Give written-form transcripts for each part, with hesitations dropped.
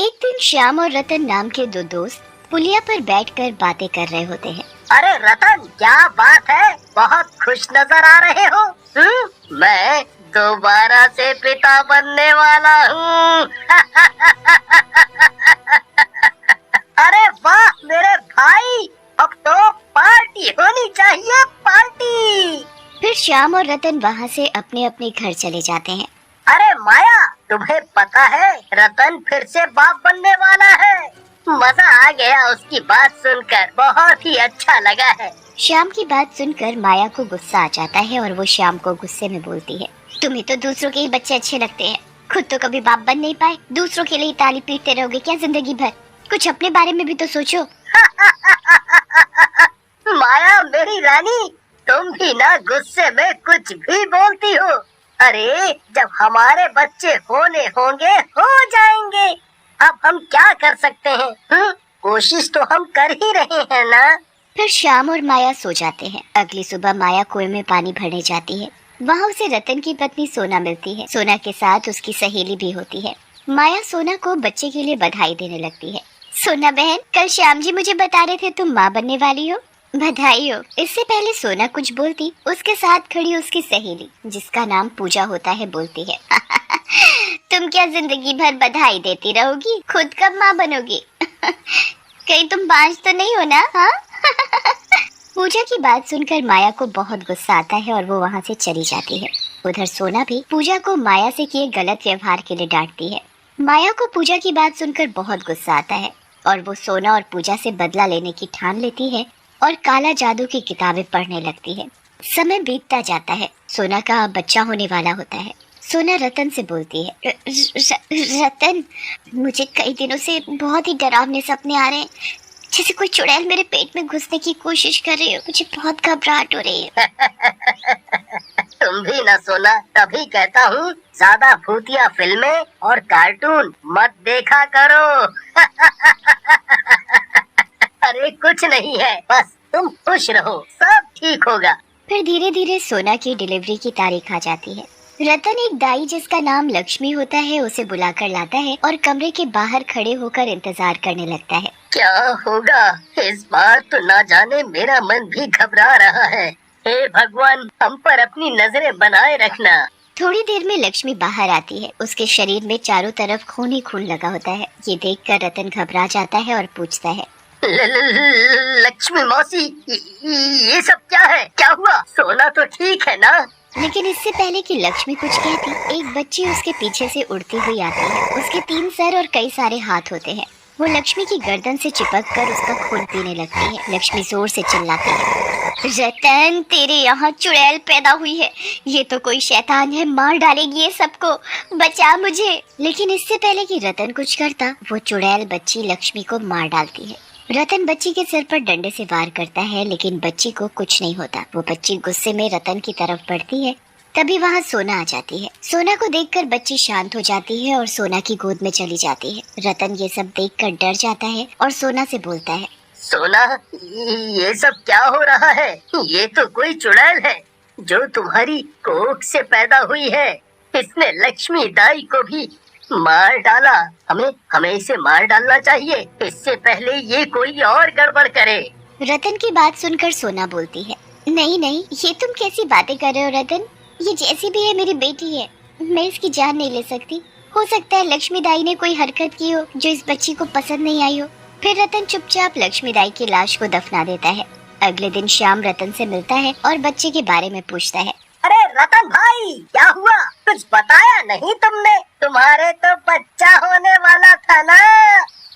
एक दिन श्याम और रतन नाम के दो दोस्त पुलिया पर बैठकर बातें कर रहे होते हैं। अरे रतन, क्या बात है, बहुत खुश नजर आ रहे हो। मैं दोबारा से पिता बनने वाला हूँ। अरे वाह मेरे भाई, अब तो पार्टी होनी चाहिए, पार्टी। फिर श्याम और रतन वहाँ से अपने अपने घर चले जाते हैं। अरे माया, तुम्हें पता है रतन फिर से बाप बनने वाला है। मजा आ गया उसकी बात सुनकर, बहुत ही अच्छा लगा है। श्याम की बात सुनकर माया को गुस्सा आ जाता है और वो श्याम को गुस्से में बोलती है, तुम्हें तो दूसरों के ही बच्चे अच्छे लगते हैं, खुद तो कभी बाप बन नहीं पाए, दूसरों के लिए ताली पीटते रहोगे क्या जिंदगी भर? कुछ अपने बारे में भी तो सोचो। माया मेरी रानी, तुम भी ना गुस्से में कुछ भी बोलती हो। अरे जब हमारे बच्चे होने होंगे हो जाएंगे, अब हम क्या कर सकते हैं? कोशिश तो हम कर ही रहे हैं ना। फिर श्याम और माया सो जाते हैं। अगली सुबह माया कुएं में पानी भरने जाती है। वहाँ उसे रतन की पत्नी सोना मिलती है। सोना के साथ उसकी सहेली भी होती है। माया सोना को बच्चे के लिए बधाई देने लगती है। सोना बहन, कल श्याम जी मुझे बता रहे थे तुम माँ बनने वाली हो, बधाई हो। इससे पहले सोना कुछ बोलती, उसके साथ खड़ी उसकी सहेली जिसका नाम पूजा होता है बोलती है, तुम क्या जिंदगी भर बधाई देती रहोगी, खुद कब माँ बनोगी? कहीं तुम बांझ तो नहीं हो ना? हाँ? पूजा की बात सुनकर माया को बहुत गुस्सा आता है और वो वहाँ से चली जाती है। उधर सोना भी पूजा को माया से किए गलत व्यवहार के लिए डांटती है। माया को पूजा की बात सुनकर बहुत गुस्सा आता है और वो सोना और पूजा से बदला लेने की ठान लेती है और काला जादू की किताबें पढ़ने लगती है। समय बीतता जाता है। सोना का बच्चा होने वाला होता है। सोना रतन से बोलती है, रतन, मुझे कई दिनों से बहुत ही डरावने सपने आ रहे हैं, जैसे कोई चुड़ैल मेरे पेट में घुसने की कोशिश कर रही हो। मुझे बहुत घबराहट हो रही है। तुम भी ना सोना, तभी कहता हूँ ज्यादा भूतिया फिल्में और कार्टून मत देखा करो। अरे कुछ नहीं है, बस तुम खुश रहो, सब ठीक होगा। फिर धीरे धीरे सोना की डिलीवरी की तारीख आ जाती है। रतन एक दाई जिसका नाम लक्ष्मी होता है उसे बुलाकर लाता है और कमरे के बाहर खड़े होकर इंतजार करने लगता है। क्या होगा इस बार, तो ना जाने मेरा मन भी घबरा रहा है। हे भगवान, हम पर अपनी नजरें बनाए रखना। थोड़ी देर में लक्ष्मी बाहर आती है। उसके शरीर में चारों तरफ खून ही खून लगा होता है। ये देखकर रतन घबरा जाता है और पूछता है, लक्ष्मी मौसी, ये सब क्या है? क्या हुआ? सोना तो ठीक है ना? लेकिन इससे पहले कि लक्ष्मी कुछ कहती, एक बच्ची उसके पीछे से उड़ती हुई आती है। उसके 3 सर और कई सारे हाथ होते हैं। वो लक्ष्मी की गर्दन से चिपक कर उसका खून पीने लगती है। लक्ष्मी जोर से चिल्लाती है, रतन, तेरे यहाँ चुड़ैल पैदा हुई है, ये तो कोई शैतान है, मार डालेगी ये सबको, बचा मुझे। लेकिन इससे पहले कि रतन कुछ करता, वो चुड़ैल बच्ची लक्ष्मी को मार डालती है। रतन बच्ची के सिर पर डंडे से वार करता है, लेकिन बच्ची को कुछ नहीं होता। वो बच्ची गुस्से में रतन की तरफ बढ़ती है। तभी वहाँ सोना आ जाती है। सोना को देखकर बच्ची शांत हो जाती है और सोना की गोद में चली जाती है। रतन ये सब देखकर डर जाता है और सोना से बोलता है, सोना, ये सब क्या हो रहा है? ये तो कोई चुड़ैल है जो तुम्हारी कोख से पैदा हुई है। इसने लक्ष्मी दाई को भी मार डाला। हमें इसे मार डालना चाहिए, इससे पहले ये कोई और गड़बड़ करे। रतन की बात सुनकर सोना बोलती है, नहीं नहीं, ये तुम कैसी बातें कर रहे हो रतन? ये जैसी भी है मेरी बेटी है, मैं इसकी जान नहीं ले सकती। हो सकता है लक्ष्मी दाई ने कोई हरकत की हो जो इस बच्ची को पसंद नहीं आई हो। फिर रतन चुपचाप लक्ष्मी दाई की लाश को दफना देता है। अगले दिन श्याम रतन से मिलता है और बच्चे के बारे में पूछता है, अरे रतन भाई, क्या हुआ? कुछ बताया नहीं तुमने? तुम्हारे तो बच्चा होने वाला था ना?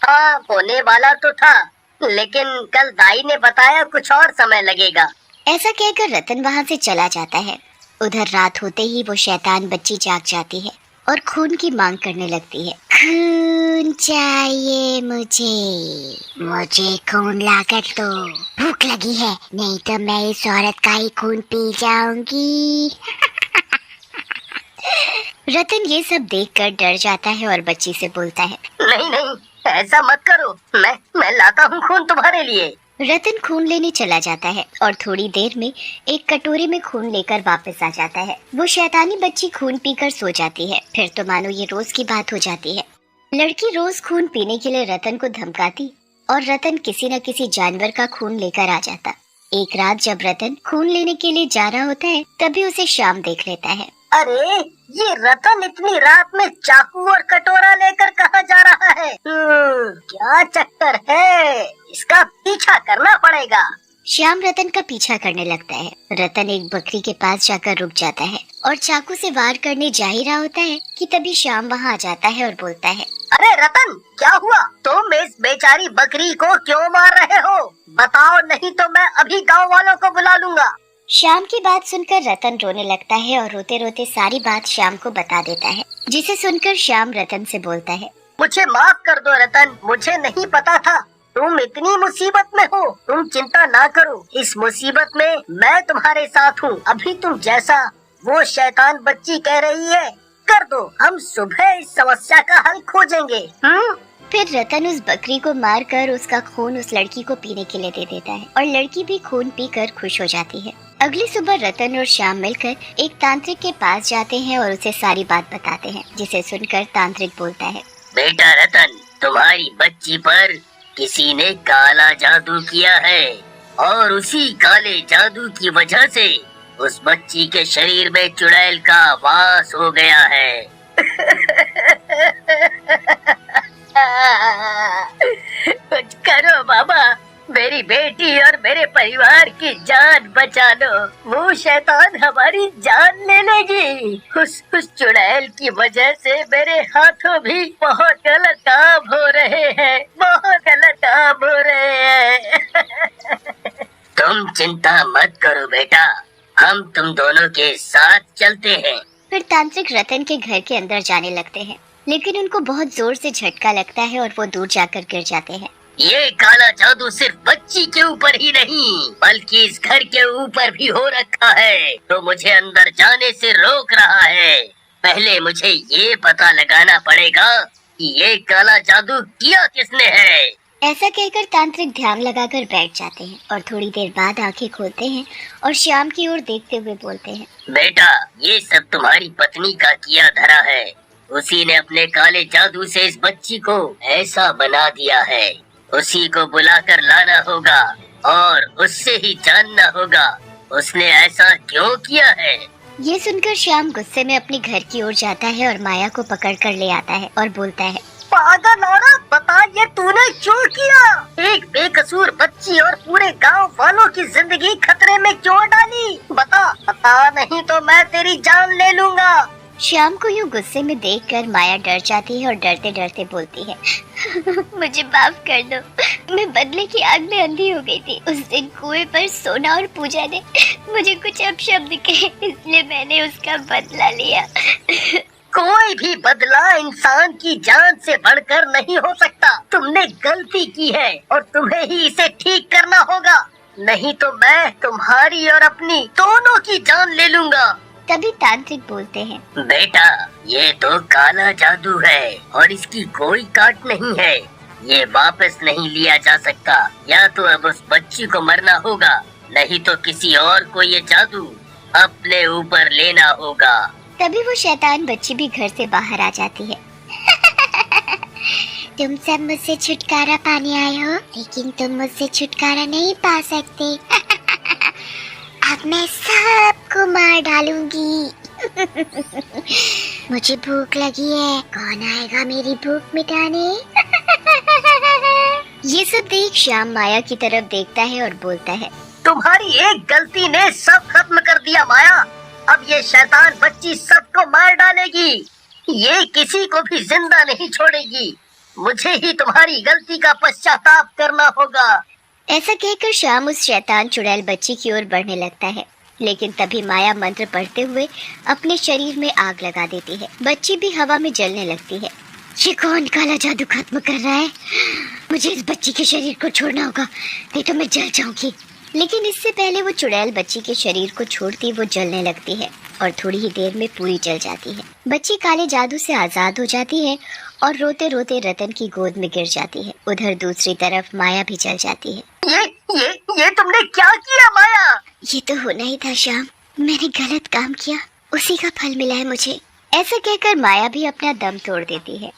हाँ, होने वाला तो था, लेकिन कल दाई ने बताया कुछ और समय लगेगा। ऐसा कहकर रतन वहाँ से चला जाता है। उधर रात होते ही वो शैतान बच्ची जाग जाती है और खून की मांग करने लगती है। खून चाहिए मुझे खून लाकर दो, भूख लगी है, नहीं तो मैं इस औरत का ही खून पी जाऊंगी। रतन ये सब देखकर डर जाता है और बच्ची से बोलता है, नहीं नहीं, ऐसा मत करो, मैं लाता हूँ खून तुम्हारे लिए। रतन खून लेने चला जाता है और थोड़ी देर में एक कटोरे में खून लेकर वापस आ जाता है। वो शैतानी बच्ची खून पीकर सो जाती है। फिर तो मानो ये रोज की बात हो जाती है। लड़की रोज खून पीने के लिए रतन को धमकाती और रतन किसी न किसी जानवर का खून लेकर आ जाता। एक रात जब रतन खून लेने के लिए जा रहा होता है तभी उसे श्याम देख लेता है। अरे ये रतन इतनी रात में चाकू और कटोरा लेकर कहाँ जा रहा है? क्या चक्कर है? इसका पीछा करना पड़ेगा। श्याम रतन का पीछा करने लगता है। रतन एक बकरी के पास जाकर रुक जाता है और चाकू से वार करने जा ही रहा होता है कि तभी श्याम वहाँ आ जाता है और बोलता है, अरे रतन, क्या हुआ? तुम इस बेचारी बकरी को क्यों मार रहे हो? बताओ, नहीं तो मैं अभी गांव वालों को बुला लूंगा। श्याम की बात सुनकर रतन रोने लगता है और रोते रोते सारी बात श्याम को बता देता है, जिसे सुनकर श्याम रतन से बोलता है, मुझे माफ कर दो रतन, मुझे नहीं पता था तुम इतनी मुसीबत में हो। तुम चिंता ना करो, इस मुसीबत में मैं तुम्हारे साथ हूँ। अभी तुम जैसा वो शैतान बच्ची कह रही है कर दो, हम सुबह इस समस्या का हल खोजेंगे। फिर रतन उस बकरी को मारकर उसका खून उस लड़की को पीने के लिए दे देता है और लड़की भी खून पीकर खुश हो जाती है। अगली सुबह रतन और श्याम मिलकर एक तांत्रिक के पास जाते हैं और उसे सारी बात बताते हैं, जिसे सुनकर तांत्रिक बोलता है, बेटा रतन, तुम्हारी बच्ची पर किसी ने काला जादू किया है और उसी काले जादू की वजह से उस बच्ची के शरीर में चुड़ैल का वास हो गया है। कुछ करो बाबा, मेरी बेटी और मेरे परिवार की जान बचा लो। वो शैतान हमारी जान ले लेगी। उस चुड़ैल की वजह से मेरे हाथों भी बहुत गलत काम हो रहे हैं, बहुत गलत काम हो रहे हैं। तुम चिंता मत करो बेटा, हम तुम दोनों के साथ चलते हैं। फिर तांत्रिक रतन के घर के अंदर जाने लगते हैं, लेकिन उनको बहुत जोर से झटका लगता है और वो दूर जाकर गिर जाते हैं। ये काला जादू सिर्फ बच्ची के ऊपर ही नहीं बल्कि इस घर के ऊपर भी हो रखा है, तो मुझे अंदर जाने से रोक रहा है। पहले मुझे ये पता लगाना पड़ेगा कि ये काला जादू किया किसने है। ऐसा कहकर तांत्रिक ध्यान लगाकर बैठ जाते हैं और थोड़ी देर बाद आंखें खोलते हैं और श्याम की ओर देखते हुए बोलते हैं, बेटा, ये सब तुम्हारी पत्नी का किया धरा है। उसी ने अपने काले जादू से इस बच्ची को ऐसा बना दिया है। उसी को बुलाकर लाना होगा और उससे ही जानना होगा उसने ऐसा क्यों किया है। ये सुनकर श्याम गुस्से में अपने घर की ओर जाता है और माया को पकड़कर ले आता है और बोलता है, पागल औरत, बता ये तूने क्यों किया? एक बेकसूर बच्ची और पूरे गांव वालों की जिंदगी खतरे में क्यों डाली? बता नहीं तो मैं तेरी जान ले लूंगा। श्याम को यूँ गुस्से में देखकर माया डर जाती है और डरते डरते बोलती है, मुझे माफ कर दो, मैं बदले की आग में अंधी हो गई थी। उस दिन कुएं पर सोना और पूजा ने मुझे कुछ अपशब्द कहे, इसलिए मैंने उसका बदला लिया। कोई भी बदला इंसान की जान से बढ़कर नहीं हो सकता। तुमने गलती की है और तुम्हें ही इसे ठीक करना होगा, नहीं तो मैं तुम्हारी और अपनी दोनों की जान ले लूंगा। तभी तांत्रिक बोलते हैं, बेटा, ये तो काला जादू है और इसकी कोई काट नहीं है। ये वापस नहीं लिया जा सकता। या तो अब उस बच्ची को मरना होगा, नहीं तो किसी और को ये जादू अपने ऊपर लेना होगा। तभी वो शैतान बच्ची भी घर से बाहर आ जाती है। तुम सब मुझसे छुटकारा पाने आए हो, लेकिन तुम मुझसे छुटकारा नहीं पा सकते। अब मैं सबको मार डालूंगी। मुझे भूख लगी है, कौन आएगा मेरी भूख मिटाने? ये सब देख श्याम माया की तरफ देखता है और बोलता है, तुम्हारी एक गलती ने सब खत्म कर दिया माया। अब ये शैतान बच्ची सबको मार डालेगी। ये किसी को भी जिंदा नहीं छोड़ेगी। मुझे ही तुम्हारी गलती का पश्चाताप करना होगा। ऐसा कहकर श्याम उस शैतान चुड़ैल बच्ची की ओर बढ़ने लगता है, लेकिन तभी माया मंत्र पढ़ते हुए अपने शरीर में आग लगा देती है। बच्ची भी हवा में जलने लगती है। ये कौन काला जादू खत्म कर रहा है? मुझे इस बच्ची के शरीर को छोड़ना होगा, नहीं तो मैं जल जाऊंगी। लेकिन इससे पहले वो चुड़ैल बच्ची के शरीर को छोड़ती वो जलने लगती है और थोड़ी ही देर में पूरी जल जाती है। बच्ची काले जादू से आजाद हो जाती है और रोते रोते रतन की गोद में गिर जाती है। उधर दूसरी तरफ माया भी जल जाती है। ये तुमने क्या किया माया? ये तो होना ही था श्याम, मैंने गलत काम किया, उसी का फल मिला है मुझे। ऐसा कहकर माया भी अपना दम तोड़ देती है।